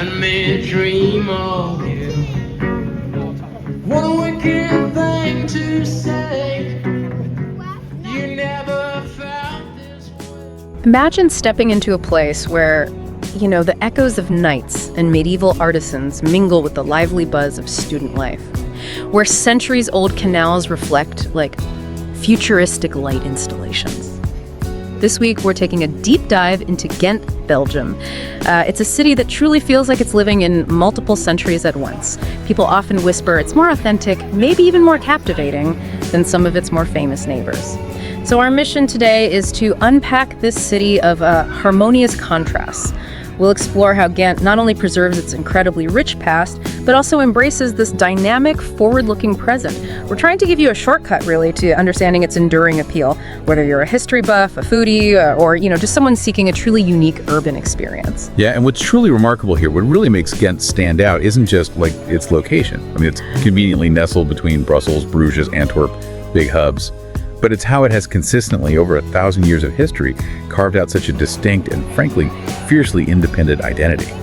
let me dream of you. What a wicked thing to say. You never felt this way. Imagine stepping into a place where, the echoes of knights and medieval artisans mingle with the lively buzz of student life, where centuries-old canals reflect like futuristic light installations. This week, we're taking a deep dive into Ghent, Belgium. It's a city that truly feels like it's living in multiple centuries at once. People often whisper it's more authentic, maybe even more captivating than some of its more famous neighbors. So our mission today is to unpack this city of harmonious contrasts. We'll explore how Ghent not only preserves its incredibly rich past, but also embraces this dynamic, forward-looking present. We're trying to give you a shortcut, really, to understanding its enduring appeal, whether you're a history buff, a foodie, or just someone seeking a truly unique urban experience. Yeah, and what's truly remarkable here, what really makes Ghent stand out, isn't just like its location. I mean, it's conveniently nestled between Brussels, Bruges, Antwerp, big hubs. But it's how it has consistently, over 1,000 years of history, carved out such a distinct and, frankly, fiercely independent identity.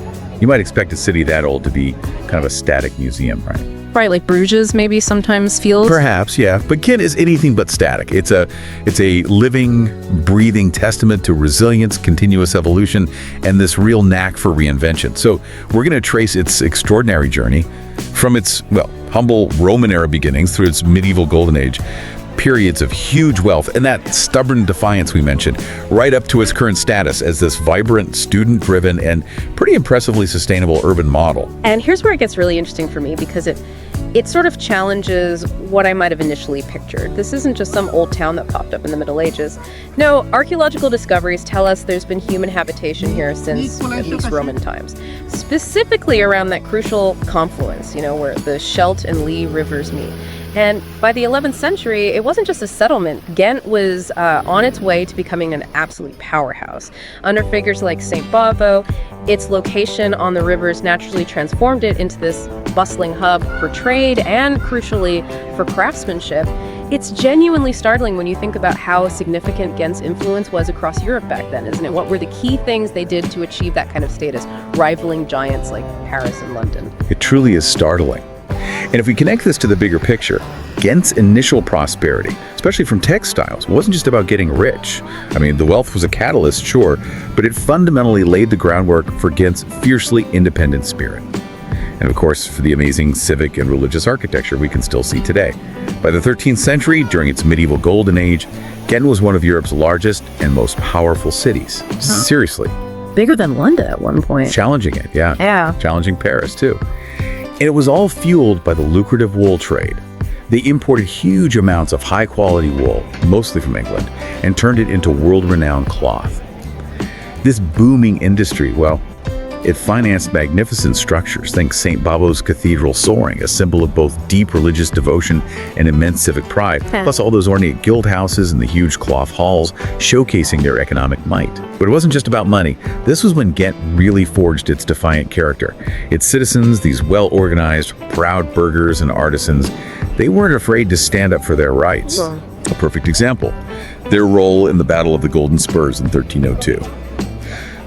You might expect a city that old to be kind of a static museum, right? Right, like Bruges maybe sometimes feels. Perhaps, yeah. But Ghent is anything but static. It's a living, breathing testament to resilience, continuous evolution, and this real knack for reinvention. So we're going to trace its extraordinary journey from its, humble Roman era beginnings through its medieval golden age, periods of huge wealth and that stubborn defiance we mentioned, right up to its current status as this vibrant, student-driven, and pretty impressively sustainable urban model. And here's where it gets really interesting for me, because it sort of challenges what I might have initially pictured. This isn't just some old town that popped up in the Middle Ages. No, archaeological discoveries tell us there's been human habitation here since at least Roman times, specifically around that crucial confluence, where the Scheldt and Lea rivers meet. And by the 11th century, it wasn't just a settlement. Ghent was on its way to becoming an absolute powerhouse. Under figures like St. Bavo, its location on the rivers naturally transformed it into this bustling hub for trade and, crucially, for craftsmanship. It's genuinely startling when you think about how significant Ghent's influence was across Europe back then, isn't it? What were the key things they did to achieve that kind of status, rivaling giants like Paris and London? It truly is startling. And if we connect this to the bigger picture, Ghent's initial prosperity, especially from textiles, wasn't just about getting rich. I mean, the wealth was a catalyst, sure, but it fundamentally laid the groundwork for Ghent's fiercely independent spirit. And of course, for the amazing civic and religious architecture we can still see today. By the 13th century, during its medieval golden age, Ghent was one of Europe's largest and most powerful cities. Seriously. Bigger than London at one point. Challenging it, yeah. Yeah. Challenging Paris, too. And it was all fueled by the lucrative wool trade. They imported huge amounts of high-quality wool, mostly from England, and turned it into world-renowned cloth. This booming industry, it financed magnificent structures. Think St. Bavo's Cathedral soaring, a symbol of both deep religious devotion and immense civic pride, plus all those ornate guild houses and the huge cloth halls showcasing their economic might. But it wasn't just about money. This was when Ghent really forged its defiant character. Its citizens, these well-organized, proud burghers and artisans, they weren't afraid to stand up for their rights. A perfect example, their role in the Battle of the Golden Spurs in 1302.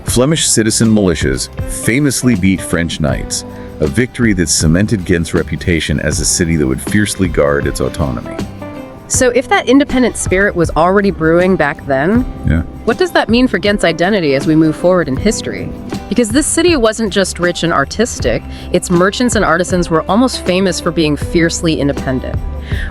Flemish citizen militias famously beat French knights, a victory that cemented Ghent's reputation as a city that would fiercely guard its autonomy. So if that independent spirit was already brewing back then, what does that mean for Ghent's identity as we move forward in history? Because this city wasn't just rich and artistic, its merchants and artisans were almost famous for being fiercely independent,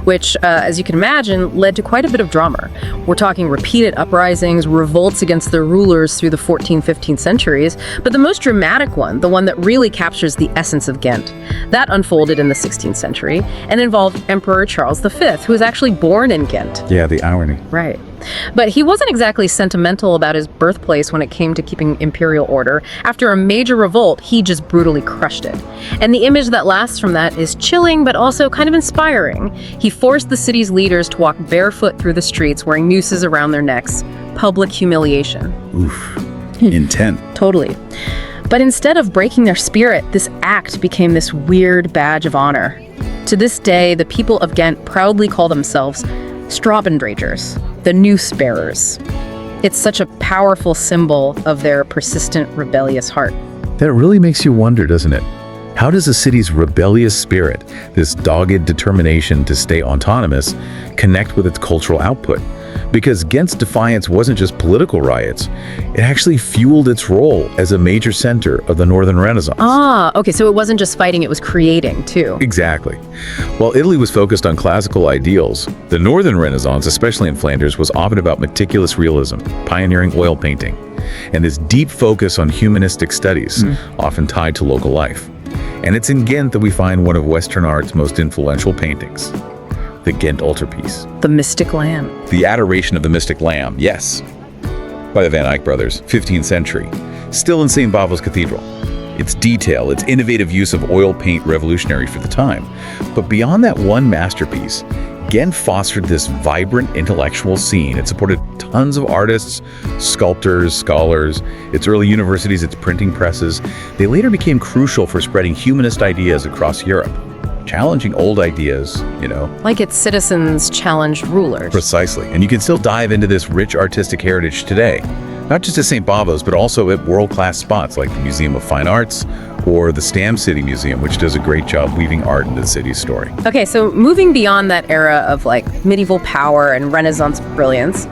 which, as you can imagine, led to quite a bit of drama. We're talking repeated uprisings, revolts against their rulers through the 14th, 15th centuries, but the most dramatic one, the one that really captures the essence of Ghent, that unfolded in the 16th century and involved Emperor Charles V, who was actually born in Ghent. Yeah, the irony. Right. But he wasn't exactly sentimental about his birthplace when it came to keeping imperial order. After a major revolt, he just brutally crushed it. And the image that lasts from that is chilling, but also kind of inspiring. He forced the city's leaders to walk barefoot through the streets wearing nooses around their necks. Public humiliation. Oof. Intense. Totally. But instead of breaking their spirit, this act became this weird badge of honor. To this day, the people of Ghent proudly call themselves Strabendragers, the noose bearers. It's such a powerful symbol of their persistent, rebellious heart. That really makes you wonder, doesn't it? How does a city's rebellious spirit, this dogged determination to stay autonomous, connect with its cultural output? Because Ghent's defiance wasn't just political riots, it actually fueled its role as a major center of the Northern Renaissance. Ah, okay, so it wasn't just fighting, it was creating, too. Exactly. While Italy was focused on classical ideals, the Northern Renaissance, especially in Flanders, was often about meticulous realism, pioneering oil painting, and this deep focus on humanistic studies, often tied to local life. And it's in Ghent that we find one of Western art's most influential paintings, the Ghent Altarpiece. The Mystic Lamb. The Adoration of the Mystic Lamb, yes, by the Van Eyck brothers, 15th century, still in St. Bavo's Cathedral. Its detail, its innovative use of oil paint revolutionary for the time. But beyond that one masterpiece, Ghent fostered this vibrant intellectual scene. It supported tons of artists, sculptors, scholars, its early universities, its printing presses. They later became crucial for spreading humanist ideas across Europe, challenging old ideas, Like its citizens challenged rulers. Precisely. And you can still dive into this rich artistic heritage today, not just at St. Bavo's, but also at world-class spots like the Museum of Fine Arts or the Stam City Museum, which does a great job weaving art into the city's story. Okay, so moving beyond that era of medieval power and Renaissance brilliance,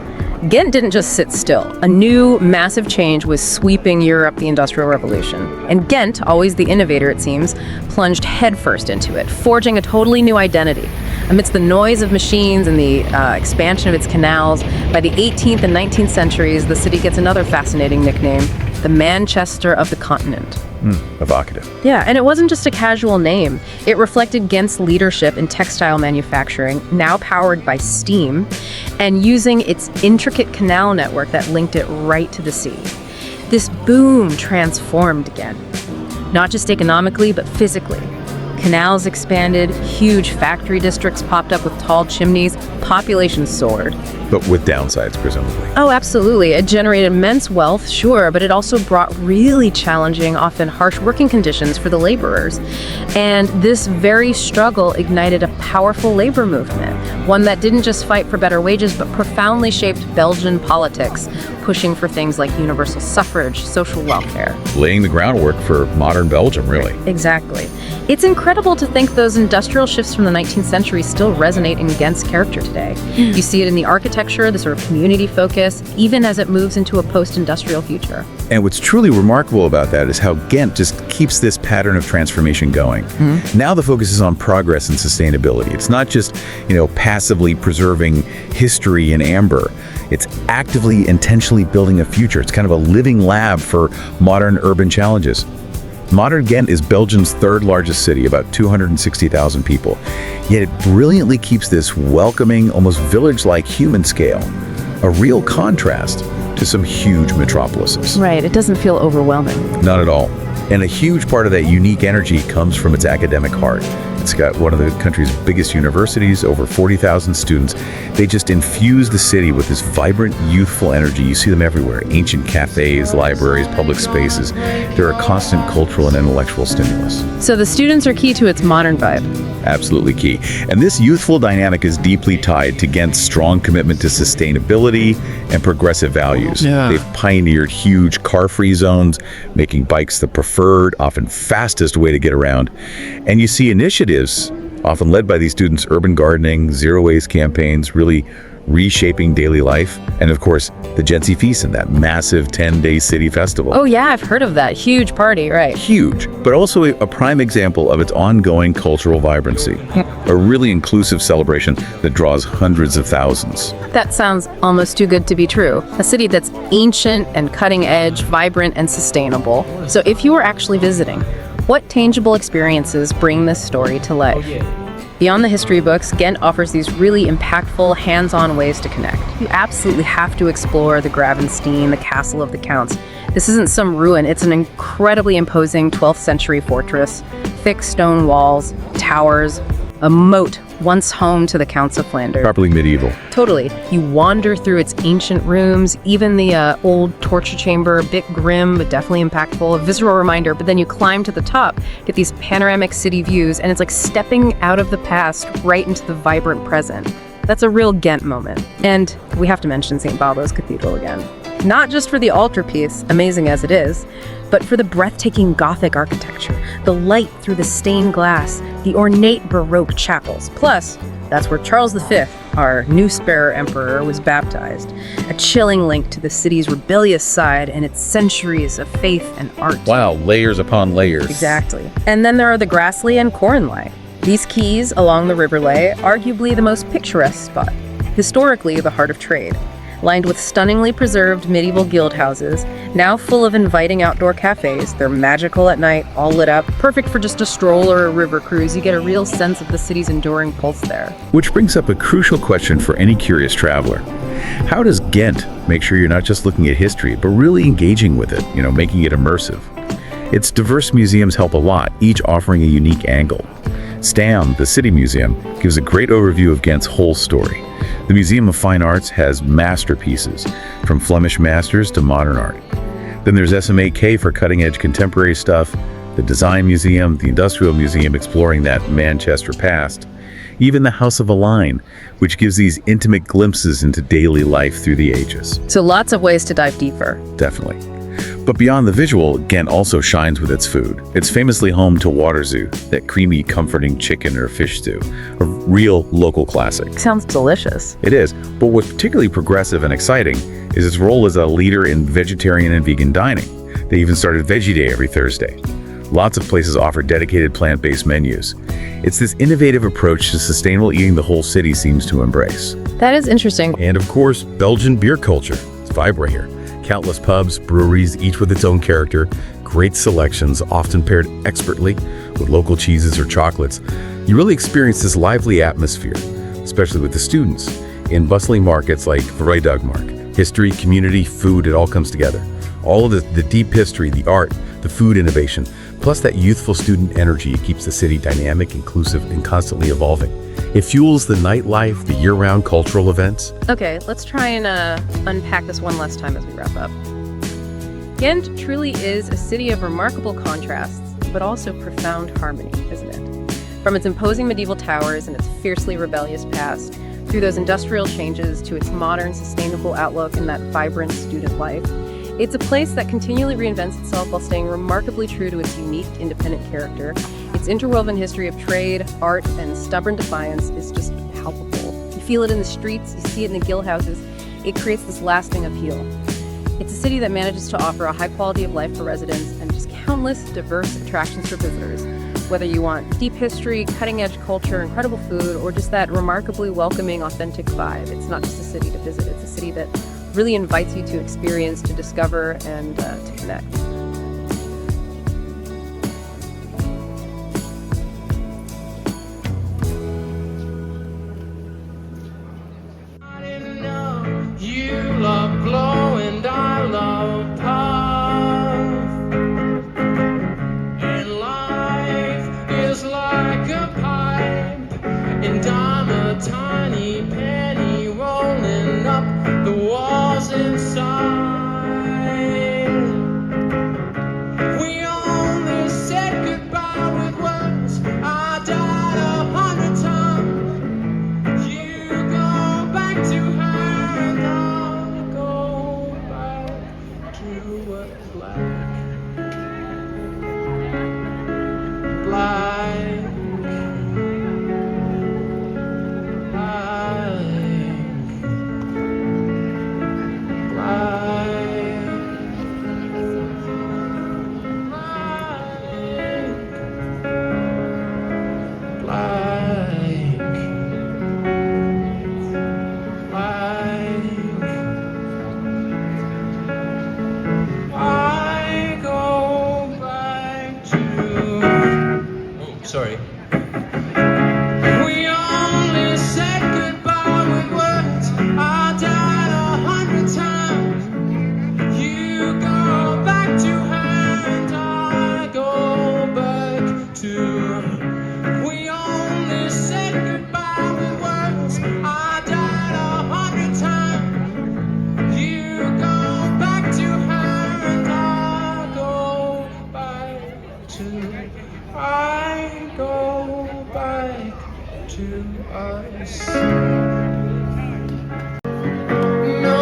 Ghent didn't just sit still. A new, massive change was sweeping Europe, the Industrial Revolution. And Ghent, always the innovator it seems, plunged headfirst into it, forging a totally new identity. Amidst the noise of machines and the expansion of its canals, by the 18th and 19th centuries, the city gets another fascinating nickname, the Manchester of the continent. Evocative. Yeah, and it wasn't just a casual name. It reflected Ghent's leadership in textile manufacturing, now powered by steam, and using its intricate canal network that linked it right to the sea. This boom transformed Ghent, not just economically, but physically. Canals expanded, huge factory districts popped up with tall chimneys, population soared. But with downsides, presumably. Oh, absolutely. It generated immense wealth, sure, but it also brought really challenging, often harsh working conditions for the laborers. And this very struggle ignited a powerful labor movement, one that didn't just fight for better wages, but profoundly shaped Belgian politics, pushing for things like universal suffrage, social welfare. Laying the groundwork for modern Belgium, really. Exactly. It's incredible to think those industrial shifts from the 19th century still resonate in Ghent's character today. You see it in the architecture, the sort of community focus, even as it moves into a post-industrial future. And what's truly remarkable about that is how Ghent just keeps this pattern of transformation going. Now the focus is on progress and sustainability. It's not just, passively preserving history in amber. It's actively, intentionally building a future. It's kind of a living lab for modern urban challenges. Modern Ghent is Belgium's third largest city, about 260,000 people. Yet it brilliantly keeps this welcoming, almost village-like human scale, a real contrast to some huge metropolises. Right, it doesn't feel overwhelming. Not at all. And a huge part of that unique energy comes from its academic heart. It's got one of the country's biggest universities, over 40,000 students. They just infuse the city with this vibrant, youthful energy. You see them everywhere. Ancient cafes, libraries, public spaces. They're a constant cultural and intellectual stimulus. So the students are key to its modern vibe. Absolutely key. And this youthful dynamic is deeply tied to Ghent's strong commitment to sustainability and progressive values. Yeah. They've pioneered huge car-free zones, making bikes the preferred, often fastest way to get around. And you see initiatives, often led by these students, urban gardening, zero-waste campaigns, really reshaping daily life. And of course, the Gentse Feesten, that massive 10-day city festival. Oh yeah, I've heard of that. Huge party, right. Huge, but also a prime example of its ongoing cultural vibrancy. A really inclusive celebration that draws hundreds of thousands. That sounds almost too good to be true. A city that's ancient and cutting edge, vibrant and sustainable. So if you were actually visiting, what tangible experiences bring this story to life? Beyond the history books, Ghent offers these really impactful, hands-on ways to connect. You absolutely have to explore the Gravensteen, the Castle of the Counts. This isn't some ruin, it's an incredibly imposing 12th century fortress, thick stone walls, towers, a moat once home to the Counts of Flanders. Properly medieval. Totally. You wander through its ancient rooms, even the old torture chamber, a bit grim, but definitely impactful, a visceral reminder, but then you climb to the top, get these panoramic city views, and it's like stepping out of the past right into the vibrant present. That's a real Ghent moment. And we have to mention St. Bavo's Cathedral again. Not just for the altarpiece, amazing as it is, but for the breathtaking Gothic architecture, the light through the stained glass, the ornate Baroque chapels. Plus, that's where Charles V, our new spare emperor, was baptized. A chilling link to the city's rebellious side and its centuries of faith and art. Wow, layers upon layers. Exactly. And then there are the Graslei and Korenlei. These quays along the River Lea, arguably the most picturesque spot. Historically, the heart of trade. Lined with stunningly preserved medieval guild houses, now full of inviting outdoor cafes. They're magical at night, all lit up, perfect for just a stroll or a river cruise. You get a real sense of the city's enduring pulse there. Which brings up a crucial question for any curious traveler. How does Ghent make sure you're not just looking at history, but really engaging with it, making it immersive? Its diverse museums help a lot, each offering a unique angle. Stam, the city museum, gives a great overview of Ghent's whole story. The Museum of Fine Arts has masterpieces, from Flemish masters to modern art. Then there's SMAK for cutting-edge contemporary stuff, the Design Museum, the Industrial Museum exploring that Manchester past, even the House of a Line, which gives these intimate glimpses into daily life through the ages. So lots of ways to dive deeper. Definitely. But beyond the visual, Ghent also shines with its food. It's famously home to waterzooi, that creamy, comforting chicken or fish stew, a real local classic. Sounds delicious. It is, but what's particularly progressive and exciting is its role as a leader in vegetarian and vegan dining. They even started Veggie Day every Thursday. Lots of places offer dedicated plant-based menus. It's this innovative approach to sustainable eating the whole city seems to embrace. That is interesting. And of course, Belgian beer culture. It's vibrant here. Countless pubs, breweries, each with its own character, great selections, often paired expertly with local cheeses or chocolates. You really experience this lively atmosphere, especially with the students, in bustling markets like Vrijdag. History, community, food, it all comes together. All of the deep history, the art, the food innovation, plus that youthful student energy keeps the city dynamic, inclusive, and constantly evolving. It fuels the nightlife, the year-round cultural events. Okay, let's try and unpack this one last time as we wrap up. Ghent truly is a city of remarkable contrasts, but also profound harmony, isn't it? From its imposing medieval towers and its fiercely rebellious past, through those industrial changes to its modern, sustainable outlook and that vibrant student life, it's a place that continually reinvents itself while staying remarkably true to its unique, independent character. Its interwoven history of trade, art, and stubborn defiance is just palpable. You feel it in the streets, you see it in the guild houses. It creates this lasting appeal. It's a city that manages to offer a high quality of life for residents and just countless diverse attractions for visitors. Whether you want deep history, cutting-edge culture, incredible food, or just that remarkably welcoming, authentic vibe, it's not just a city to visit, it's a city that really invites you to experience, to discover, and to connect. I didn't know you love blow and I love puff. And life is like a pipe, and I'm a tiny penny rolling up the walls inside. We only said goodbye with words. I died 100 times. You go back to her and I'll go back to a black. Sorry. We only said goodbye with words. I died 100 times. You go back to her and I go back to. We only said goodbye with words. I died 100 times. You go back to her and I go back to. I go back to us. No.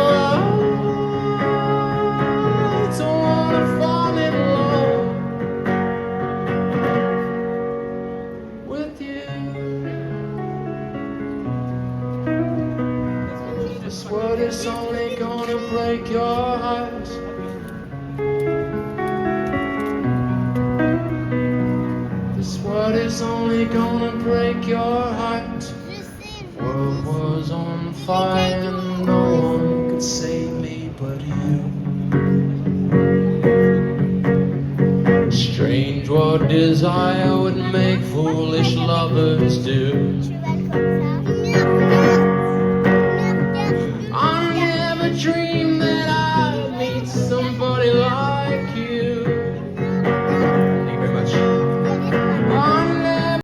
break your heart. This word is only gonna break your heart. World was on fire and no one could save me but you. Strange what desire would make foolish lovers do.